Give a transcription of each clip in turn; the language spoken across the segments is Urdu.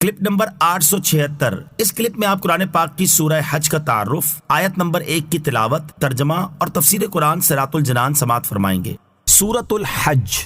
Clip number 876۔ اس کلپ میں آپ قرآن پاک کی سورہ حج کا تعارف، آیت نمبر 1 کی تلاوت، ترجمہ اور تفسیر قرآن صراط الجنان سماعت فرمائیں گے۔ سورۃ الحج،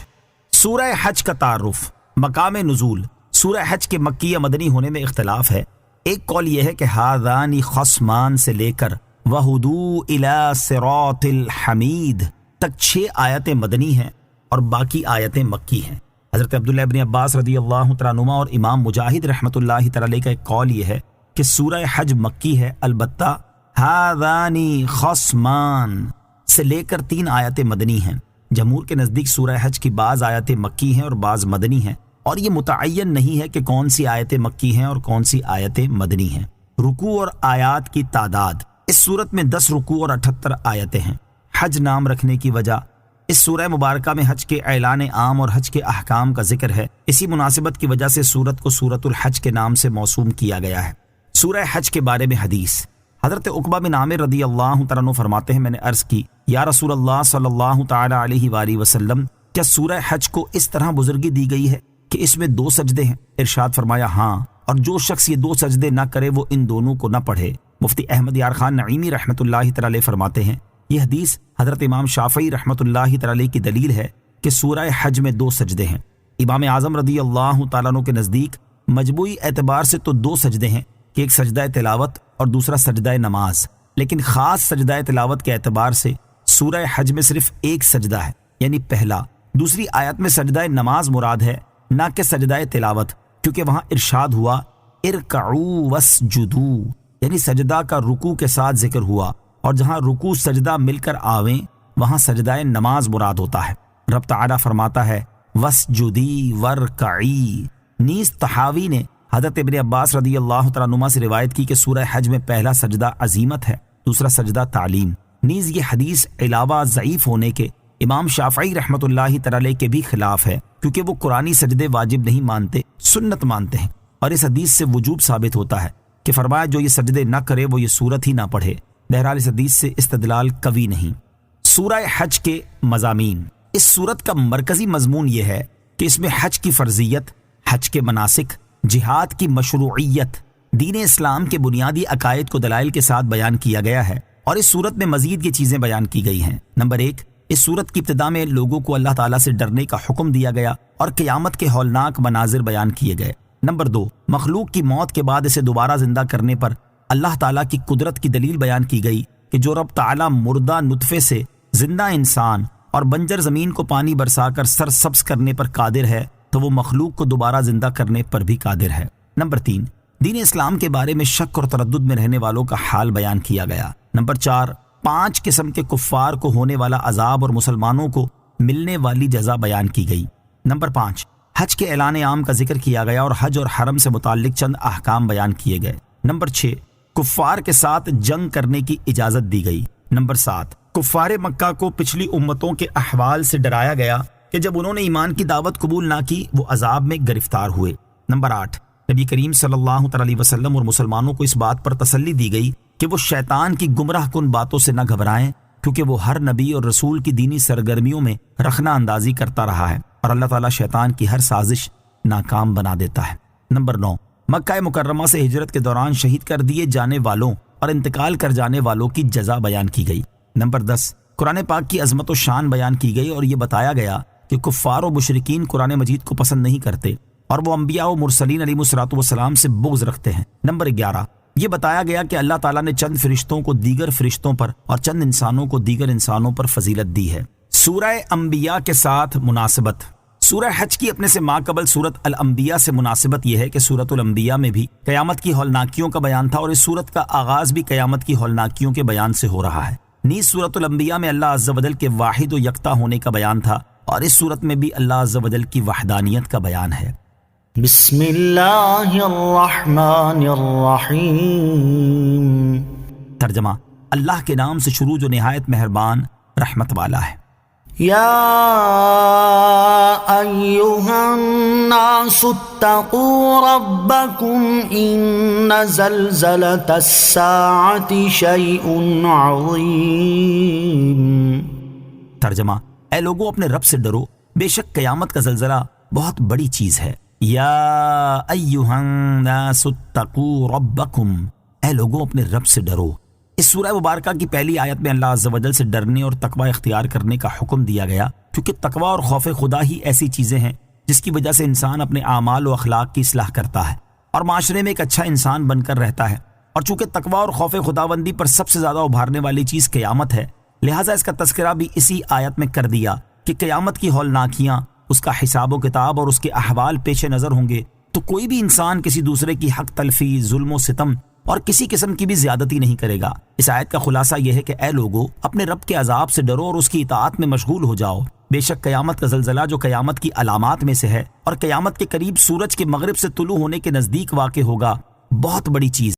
سورہ حج کا تعارف، مقام نزول۔ سورہ حج کے مکی یا مدنی ہونے میں اختلاف ہے۔ ایک قول یہ ہے کہ ہذان خصمان سے لے کر وہدوا الی صراط الحمید تک 6 آیتیں مدنی ہیں اور باقی آیتیں مکی ہیں۔ حضرت عبداللہ ابن عباس رضی اللہ تعالیٰ عنہما اور امام مجاہد رحمۃ اللہ تعالی کا ایک قول یہ ہے کہ سورہ حج مکی ہے، البتہ ہذان خصمان سے لے کر 3 آیتیں مدنی ہیں۔ جمہور کے نزدیک سورہ حج کی بعض آیتیں مکی ہیں اور بعض مدنی ہیں، اور یہ متعین نہیں ہے کہ کون سی آیتیں مکی ہیں اور کون سی آیتیں مدنی ہیں۔ رکوع اور آیات کی تعداد، اس صورت میں 10 رکوع اور 78 آیتیں ہیں۔ حج نام رکھنے کی وجہ، اس سورہ مبارکہ میں حج کے اعلان عام اور حج کے احکام کا ذکر ہے، اسی مناسبت کی وجہ سے سورت کو سورۃ الحج کے نام سے موسوم کیا گیا ہے۔ سورہ حج کے بارے میں حدیث، حضرت عقبہ بن عامر رضی اللہ تعالیٰ عنہ فرماتے ہیں، میں نے عرض کی یا رسول اللہ صلی اللہ تعالی علیہ وآلہ وسلم، کیا سورہ حج کو اس طرح بزرگی دی گئی ہے کہ اس میں 2 سجدے ہیں؟ ارشاد فرمایا ہاں، اور جو شخص یہ 2 سجدے نہ کرے وہ ان دونوں کو نہ پڑھے۔ مفتی احمد یار خان نعیمی رحمۃ اللہ تعالی فرماتے ہیں، یہ حدیث حضرت امام شافعی رحمۃ اللہ تعالی کی دلیل ہے کہ سورہ حج میں 2 سجدے ہیں۔ امام اعظم رضی اللہ تعالیٰ عنہ کے نزدیک مجموعی اعتبار سے تو 2 سجدے ہیں کہ ایک سجدہ تلاوت اور دوسرا سجدہ نماز، لیکن خاص سجدہ تلاوت کے اعتبار سے سورہ حج میں صرف 1 سجدہ ہے، یعنی پہلا۔ دوسری آیت میں سجدہ نماز مراد ہے، نہ کہ سجدہ تلاوت، کیونکہ وہاں ارشاد ہوا ارکعوا واسجدوا، یعنی سجدہ کا رکوع کے ساتھ ذکر ہوا، اور جہاں رکوع سجدہ مل کر آویں وہاں سجدہ نماز مراد ہوتا ہے۔ رب تعالیٰ فرماتا ہے واسجدی ورکعی۔ نیز طحاوی نے حضرت ابن عباس رضی اللہ تعالیٰ عنہ سے روایت کی کہ سورہ حج میں پہلا سجدہ عزیمت ہے، دوسرا سجدہ تعلیم۔ نیز یہ حدیث علاوہ ضعیف ہونے کے امام شافعی رحمۃ اللہ تعالی کے بھی خلاف ہے، کیونکہ وہ قرآنی سجدے واجب نہیں مانتے، سنت مانتے ہیں، اور اس حدیث سے وجوب ثابت ہوتا ہے کہ فرمایا جو یہ سجدے نہ کرے وہ یہ سورت ہی نہ پڑھے۔ بہرحال اس حدیث سے استدلال قوی نہیں۔ سورہ حج کے مضامین، اس سورت کا مرکزی مضمون یہ ہے کہ اس میں حج کی فرضیت، حج کے مناسک، جہاد کی مشروعیت، دین اسلام کے بنیادی عقائد کو دلائل کے ساتھ بیان کیا گیا ہے، اور اس سورت میں مزید یہ چیزیں بیان کی گئی ہیں۔ نمبر 1، اس سورت کی ابتدا میں لوگوں کو اللہ تعالیٰ سے ڈرنے کا حکم دیا گیا اور قیامت کے ہولناک مناظر بیان کیے گئے۔ نمبر 2، مخلوق کی موت کے بعد اسے دوبارہ زندہ کرنے پر اللہ تعالیٰ کی قدرت کی دلیل بیان کی گئی کہ جو رب تعالیٰ مردہ نطفے سے زندہ انسان اور بنجر زمین کو پانی برسا کر سرسبز کرنے پر قادر ہے تو وہ مخلوق کو دوبارہ زندہ کرنے پر بھی قادر ہے۔ نمبر 3، دین اسلام کے بارے میں شک اور تردد میں رہنے والوں کا حال بیان کیا گیا۔ نمبر 4، 5 قسم کے کفار کو ہونے والا عذاب اور مسلمانوں کو ملنے والی جزا بیان کی گئی۔ نمبر 5، حج کے اعلان عام کا ذکر کیا گیا اور حج اور حرم سے متعلق چند احکام بیان کیے گئے۔ نمبر 6، کفار کے ساتھ جنگ کرنے کی اجازت دی گئی۔ نمبر 7، کفار مکہ کو پچھلی امتوں کے احوال سے ڈرایا گیا کہ جب انہوں نے ایمان کی دعوت قبول نہ کی وہ عذاب میں گرفتار ہوئے۔ نمبر 8، نبی کریم صلی اللہ علیہ وسلم اور مسلمانوں کو اس بات پر تسلی دی گئی کہ وہ شیطان کی گمراہ کن باتوں سے نہ گھبرائیں، کیونکہ وہ ہر نبی اور رسول کی دینی سرگرمیوں میں رخنہ اندازی کرتا رہا ہے، اور اللہ تعالیٰ شیطان کی ہر سازش ناکام بنا دیتا ہے۔ نمبر 9، مکہ مکرمہ سے ہجرت کے دوران شہید کر دیے جانے والوں اور انتقال کر جانے والوں کی جزا بیان کی گئی۔ نمبر 10، قرآن پاک کی عظمت و شان بیان کی گئی اور یہ بتایا گیا کہ کفار و مشرکین قرآن مجید کو پسند نہیں کرتے اور وہ انبیاء و مرسلین علیہ الصلوۃ والسلام سے بغض رکھتے ہیں۔ نمبر 11، یہ بتایا گیا کہ اللہ تعالیٰ نے چند فرشتوں کو دیگر فرشتوں پر اور چند انسانوں کو دیگر انسانوں پر فضیلت دی ہے۔ سورہ انبیاء کے ساتھ مناسبت، سورہ حج کی اپنے سے ماقبل سورت الانبیاء سے مناسبت یہ ہے کہ سورت الانبیاء میں بھی قیامت کی ہولناکیوں کا بیان تھا اور اس سورت کا آغاز بھی قیامت کی ہولناکیوں کے بیان سے ہو رہا ہے۔ نیز سورت الانبیاء میں اللہ عز و جل کے واحد و یکتا ہونے کا بیان تھا اور اس سورت میں بھی اللہ عز و جل کی وحدانیت کا بیان ہے۔ بسم اللہ الرحمن الرحیم۔ ترجمہ، اللہ کے نام سے شروع جو نہایت مہربان رحمت والا ہے۔ یا ایہا الناس اتقوا ربکم ان زلزلۃ الساعۃ شیء عظیم۔ ترجمہ، اے لوگوں اپنے رب سے ڈرو، بے شک قیامت کا زلزلہ بہت بڑی چیز ہے۔ یا ایہا الناس اتقوا ربکم، اے لوگوں اپنے رب سے ڈرو۔ اس سورہ مبارکہ کی پہلی آیت میں اللہ عز و جل سے ڈرنے اور تقوی اختیار کرنے کا حکم دیا گیا، کیونکہ تقوی اور خوف خدا ہی ایسی چیزیں ہیں جس کی وجہ سے انسان اپنے اعمال و اخلاق کی اصلاح کرتا ہے اور معاشرے میں ایک اچھا انسان بن کر رہتا ہے۔ اور چونکہ تقوی اور خوف خداوندی پر سب سے زیادہ ابھارنے والی چیز قیامت ہے، لہٰذا اس کا تذکرہ بھی اسی آیت میں کر دیا کہ قیامت کی ہولناکیاں، اس کا حساب و کتاب اور اس کے احوال پیش نظر ہوں گے، تو کوئی بھی انسان کسی دوسرے کی حق تلفی، ظلم و ستم اور کسی قسم کی بھی زیادتی نہیں کرے گا۔ اس آیت کا خلاصہ یہ ہے کہ اے لوگو اپنے رب کے عذاب سے ڈرو اور اس کی اطاعت میں مشغول ہو جاؤ۔ بے شک قیامت کا زلزلہ جو قیامت کی علامات میں سے ہے اور قیامت کے قریب سورج کے مغرب سے طلوع ہونے کے نزدیک واقع ہوگا، بہت بڑی چیز